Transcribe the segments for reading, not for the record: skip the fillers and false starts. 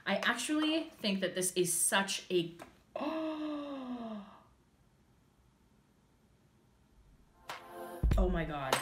I actually think that this is such a... Oh my God.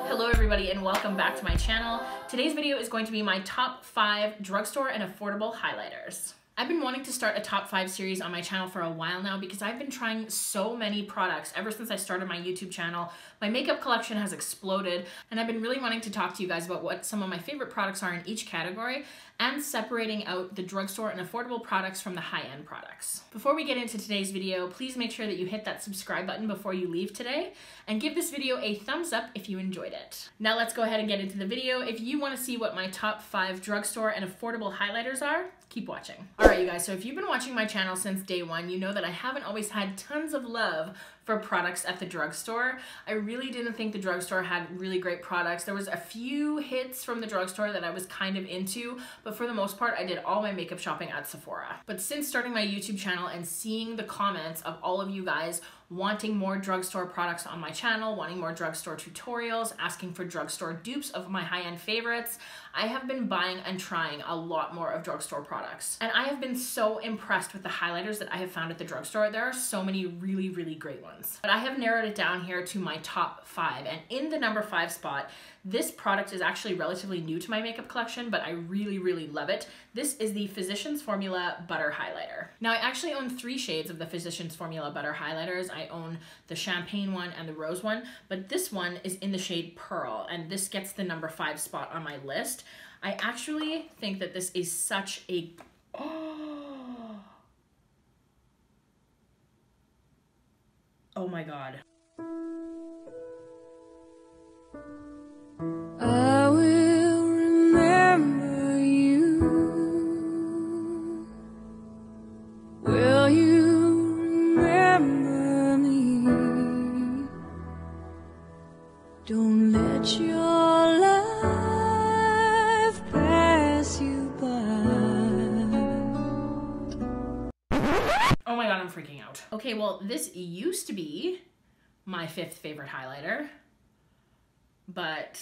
Hello everybody and welcome back to my channel. Today's video is going to be my top 5 drugstore and affordable highlighters. I've been wanting to start a top 5 series on my channel for a while now because I've been trying so many products ever since I started my YouTube channel. My makeup collection has exploded and I've been really wanting to talk to you guys about what some of my favorite products are in each category and separating out the drugstore and affordable products from the high-end products. Before we get into today's video, please make sure that you hit that subscribe button before you leave today and give this video a thumbs up if you enjoyed it. Now let's go ahead and get into the video. If you want to see what my top 5 drugstore and affordable highlighters are, keep watching. Alright you guys, so if you've been watching my channel since day one, you know that I haven't always had tons of love for products at the drugstore. I really didn't think the drugstore had really great products. There was a few hits from the drugstore that I was kind of into, but for the most part, I did all my makeup shopping at Sephora. But since starting my YouTube channel and seeing the comments of all of you guys wanting more drugstore products on my channel, wanting more drugstore tutorials, asking for drugstore dupes of my high-end favorites, I have been buying and trying a lot more of drugstore products. And I have been so impressed with the highlighters that I have found at the drugstore. There are so many really, really great ones. But I have narrowed it down here to my top 5. And in the number 5 spot, this product is actually relatively new to my makeup collection, but I really, really love it. This is the Physicians Formula Butter Highlighter. Now, I actually own 3 shades of the Physicians Formula Butter Highlighters. I own the Champagne one and the Rose one, but this one is in the shade Pearl, and this gets the number 5 spot on my list. I actually think that this is such a... Oh my God. I will remember you. Will you remember me? Don't let your life pass you by. Oh my God, I'm freaking out. Okay, well, this used to be my 5th favorite highlighter, but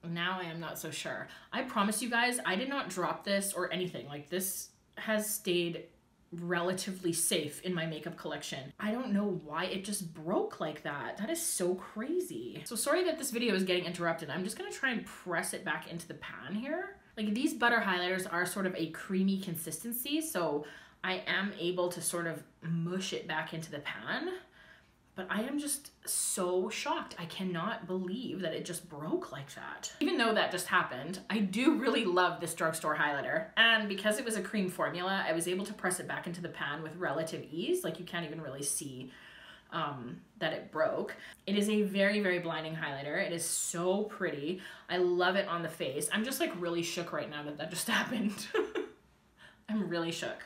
now I am not so sure. I promise you guys, I did not drop this or anything. Like, this has stayed relatively safe in my makeup collection. I don't know why it just broke like that. That is so crazy. So sorry that this video is getting interrupted. I'm just gonna try and press it back into the pan here. Like, these butter highlighters are sort of a creamy consistency, so I am able to sort of mush it back into the pan. But I am just so shocked. I cannot believe that it just broke like that. Even though that just happened, I do really love this drugstore highlighter. And because it was a cream formula, I was able to press it back into the pan with relative ease. Like, you can't even really see that it broke. It is a very, very blinding highlighter. It is so pretty. I love it on the face. I'm just like really shook right now that that just happened. I'm really shook.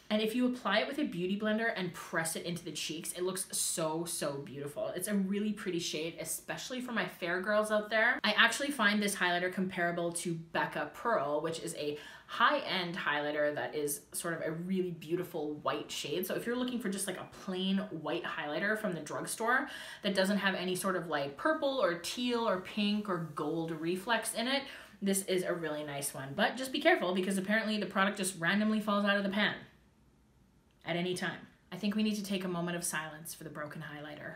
And if you apply it with a beauty blender and press it into the cheeks, it looks so, so beautiful. It's a really pretty shade, especially for my fair girls out there. I actually find this highlighter comparable to Becca Pearl, which is a high-end highlighter that is sort of a really beautiful white shade. So if you're looking for just like a plain white highlighter from the drugstore that doesn't have any sort of like purple or teal or pink or gold reflex in it, this is a really nice one. But just be careful because apparently the product just randomly falls out of the pan at any time. I think we need to take a moment of silence for the broken highlighter.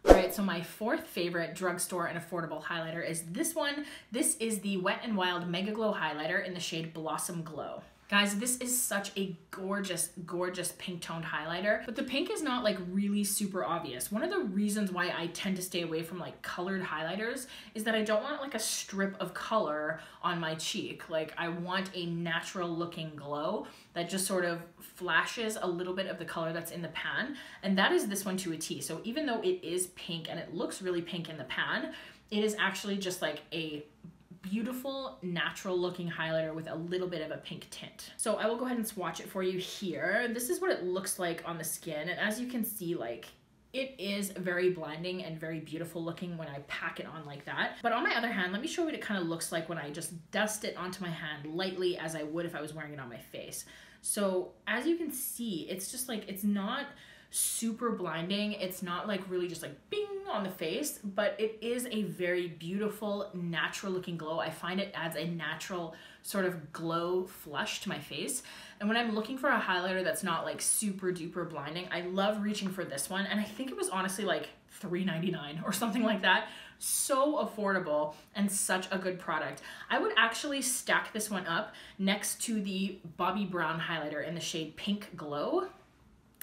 All right, so my 4th favorite drugstore and affordable highlighter is this one. This is the Wet n Wild MegaGlo highlighter in the shade Blossom Glow. Guys, this is such a gorgeous, gorgeous pink toned highlighter, but the pink is not like really super obvious. One of the reasons why I tend to stay away from like colored highlighters is that I don't want like a strip of color on my cheek. Like, I want a natural looking glow that just sort of flashes a little bit of the color that's in the pan. And that is this one to a T. So even though it is pink and it looks really pink in the pan, it is actually just like a beautiful natural looking highlighter with a little bit of a pink tint. So I will go ahead and swatch it for you here. This is what it looks like on the skin, and as you can see, like, it is very blinding and very beautiful looking when I pack it on like that. But on my other hand, let me show you what it kind of looks like when I just dust it onto my hand lightly as I would if I was wearing it on my face. So as you can see, it's just like, it's not super blinding. It's not like really just like bing on the face, but it is a very beautiful, natural looking glow. I find it adds a natural sort of glow flush to my face. And when I'm looking for a highlighter that's not like super duper blinding, I love reaching for this one. And I think it was honestly like $3.99 or something like that. So affordable and such a good product. I would actually stack this one up next to the Bobbi Brown highlighter in the shade Pink Glow.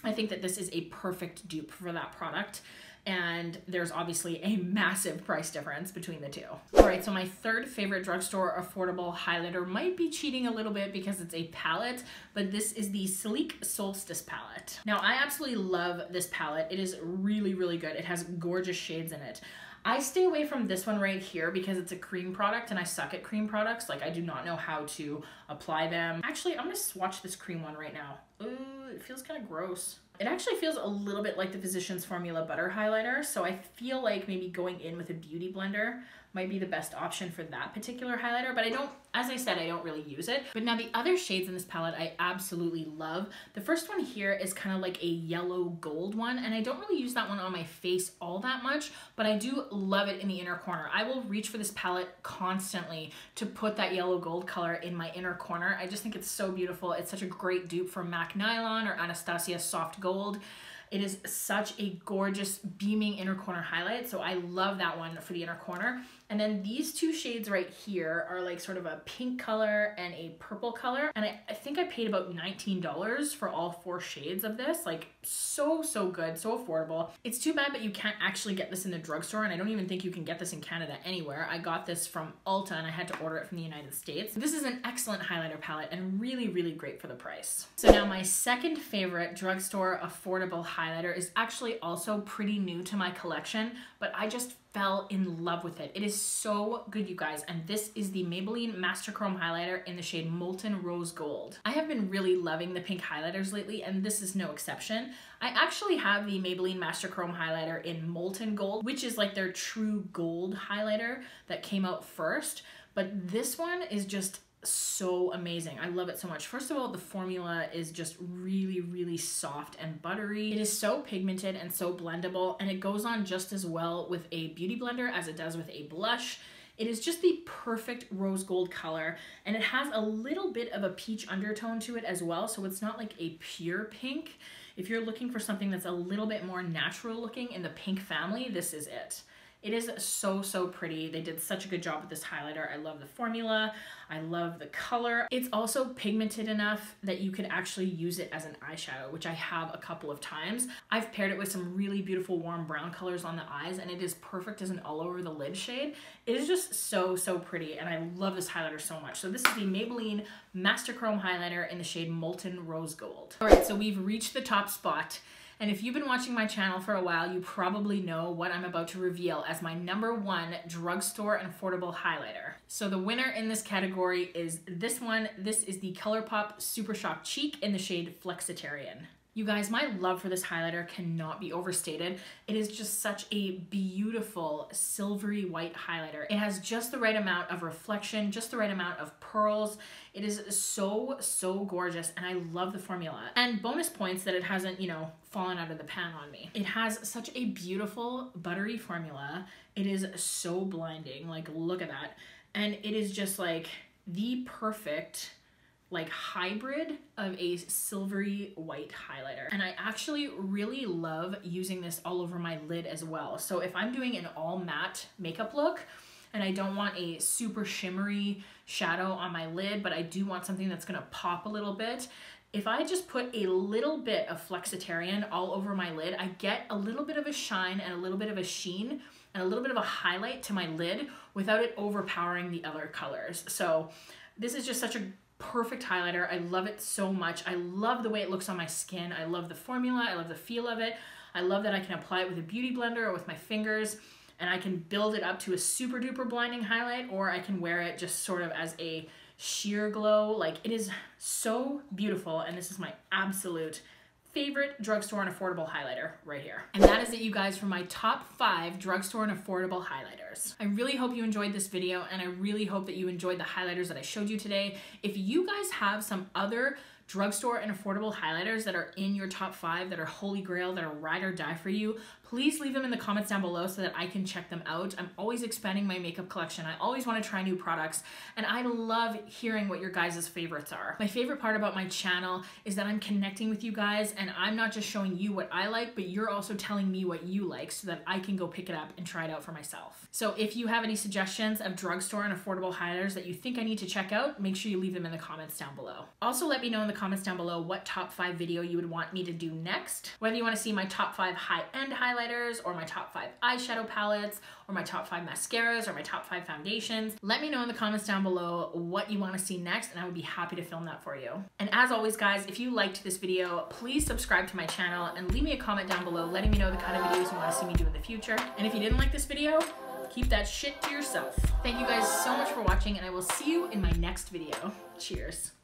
I think that this is a perfect dupe for that product. And there's obviously a massive price difference between the two. All right, so my third favorite drugstore affordable highlighter might be cheating a little bit because it's a palette, but this is the Sleek Solstice palette. Now, I absolutely love this palette. It is really, really good. It has gorgeous shades in it. I stay away from this one right here because it's a cream product and I suck at cream products. Like, I do not know how to apply them. Actually, I'm gonna swatch this cream one right now. Ooh, it feels kind of gross. It actually feels a little bit like the Physicians Formula Butter Highlighter, so I feel like maybe going in with a beauty blender might be the best option for that particular highlighter, but I don't, as I said, I don't really use it. But now the other shades in this palette I absolutely love. The first one here is kind of like a yellow gold one, and I don't really use that one on my face all that much, but I do love it in the inner corner. I will reach for this palette constantly to put that yellow gold color in my inner corner. I just think it's so beautiful. It's such a great dupe for MAC Nylon or Anastasia Soft Gold. It is such a gorgeous beaming inner corner highlight, so I love that one for the inner corner. And then these two shades right here are like sort of a pink color and a purple color. And I think I paid about $19 for all 4 shades of this. Like, so, so good, so affordable. It's too bad that you can't actually get this in the drugstore, and I don't even think you can get this in Canada anywhere. I got this from Ulta and I had to order it from the United States. This is an excellent highlighter palette and really, really great for the price. So now my second favorite drugstore affordable highlighter is actually also pretty new to my collection, but I just fell in love with it. It is so good, you guys, and this is the Maybelline Master Chrome highlighter in the shade Molten Rose Gold. I have been really loving the pink highlighters lately, and this is no exception. I actually have the Maybelline Master Chrome highlighter in Molten Gold, which is like their true gold highlighter that came out first, but this one is just so amazing. I love it so much. First of all, the formula is just really, really soft and buttery. It is so pigmented and so blendable, and it goes on just as well with a beauty blender as it does with a blush. It is just the perfect rose gold color, and it has a little bit of a peach undertone to it as well, so it's not like a pure pink. If you're looking for something that's a little bit more natural looking in the pink family, this is it. It is so, so pretty. They did such a good job with this highlighter. I love the formula. I love the color. It's also pigmented enough that you could actually use it as an eyeshadow, which I have a couple of times. I've paired it with some really beautiful warm brown colors on the eyes, and it is perfect as an all over the lid shade. It is just so, so pretty, and I love this highlighter so much. So this is the Maybelline Master Chrome highlighter in the shade Molten Rose Gold. All right, so we've reached the top spot. And if you've been watching my channel for a while, you probably know what I'm about to reveal as my #1 drugstore and affordable highlighter. So the winner in this category is this one. This is the Colourpop Super Shock Cheek in the shade Flexitarian. You guys, my love for this highlighter cannot be overstated. It is just such a beautiful silvery white highlighter. It has just the right amount of reflection, just the right amount of pearls. It is so, so gorgeous, and I love the formula. And bonus points that it hasn't, you know, fallen out of the pan on me. It has such a beautiful buttery formula. It is so blinding, like, look at that. And it is just like the perfect like hybrid of a silvery white highlighter. And I actually really love using this all over my lid as well. So if I'm doing an all matte makeup look and I don't want a super shimmery shadow on my lid, but I do want something that's gonna pop a little bit, if I just put a little bit of Flexitarian all over my lid, I get a little bit of a shine and a little bit of a sheen and a little bit of a highlight to my lid without it overpowering the other colors. So this is just such a perfect highlighter. I love it so much. I love the way it looks on my skin. I love the formula. I love the feel of it. I love that I can apply it with a beauty blender or with my fingers, and I can build it up to a super duper blinding highlight, or I can wear it just sort of as a sheer glow. Like, it is so beautiful, and this is my absolute favorite drugstore and affordable highlighter right here. And that is it, you guys, for my top 5 drugstore and affordable highlighters. I really hope you enjoyed this video, and I really hope that you enjoyed the highlighters that I showed you today. If you guys have some other drugstore and affordable highlighters that are in your top 5, that are holy grail, that are ride or die for you, please leave them in the comments down below so that I can check them out. I'm always expanding my makeup collection. I always want to try new products, and I love hearing what your guys' favorites are. My favorite part about my channel is that I'm connecting with you guys, and I'm not just showing you what I like, but you're also telling me what you like so that I can go pick it up and try it out for myself. So if you have any suggestions of drugstore and affordable highlighters that you think I need to check out, make sure you leave them in the comments down below. Also, let me know in the comments down below what top 5 video you would want me to do next. Whether you want to see my top 5 high-end highlighters, or my top 5 eyeshadow palettes, or my top 5 mascaras, or my top 5 foundations. Let me know in the comments down below what you want to see next, and I would be happy to film that for you. And as always, guys, if you liked this video, please subscribe to my channel and leave me a comment down below letting me know the kind of videos you want to see me do in the future. And if you didn't like this video, keep that shit to yourself. Thank you guys so much for watching, and I will see you in my next video. Cheers.